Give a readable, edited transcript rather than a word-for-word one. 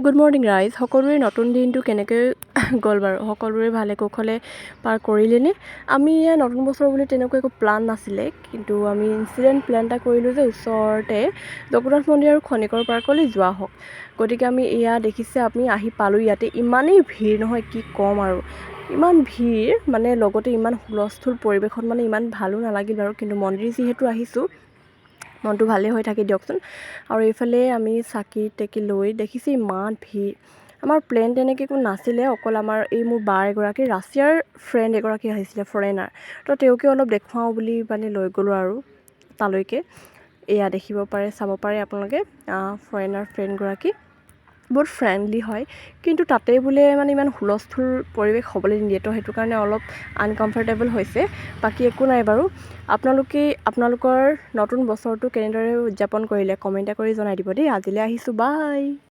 Good morning ৰাইজ। সকলোৰে নতুন দিনটো কেনেকৈ গ'ল বাৰু? সকলোৰে ভালে কুশলে পাৰ কৰিলেনে? আমি নতুন বছৰ বুলি তেনেকুৱা একো প্লান নাছিলে, কিন্তু আমি ইনচিডেণ্ট প্লেন এটা কৰিলোঁ যে ওচৰতে জগন্নাথ মন্দিৰ আৰু খনিকৰ পাৰ্কলৈ যোৱা হওক। গতিকে আমি দেখিছে আপুনি আহি পালোঁ। ইয়াতে ইমানেই ভিৰ নহয়, কি ক'ম আৰু। ইমান ভিৰ মানে, লগতে ইমান হুলস্থুল পৰিৱেশত মানে ইমান ভালো নালাগিল বাৰু, কিন্তু মন্দিৰ যিহেতু আহিছোঁ মনটো ভালেই হৈ থাকে দিয়কচোন। আৰু এইফালে আমি চাকি তাকি লৈ দেখিছোঁ ইমান ভিৰ। আমাৰ প্লেন তেনেকৈ একো নাছিলে, অকল আমাৰ মোৰ বা এগৰাকী ৰাছিয়াৰ ফ্ৰেণ্ড এগৰাকী আহিছিলে, ফৰেনাৰ। তো তেওঁকে অলপ দেখুৱাওঁ বুলি মানে লৈ গ'লোঁ আৰু তালৈকে। দেখিব পাৰে, চাব পাৰে আপোনালোকে, ফৰেনাৰ ফ্ৰেণ্ডগৰাকী বহুত ফ্ৰেণ্ডলি হয়, কিন্তু তাতে বোলে মানে ইমান হুলস্থুল পৰিৱেশ হ'বলৈ নিদিয়ে, তো সেইটো কাৰণে অলপ আনকমফৰ্টেবল হৈছে। বাকী একো নাই বাৰু। আপোনালোকৰ নতুন বছৰটো কেনেদৰে উদযাপন কৰিলে কমেণ্ট কৰি জনাই দিব দেই। আজিলৈ আহিছোঁ, বাই।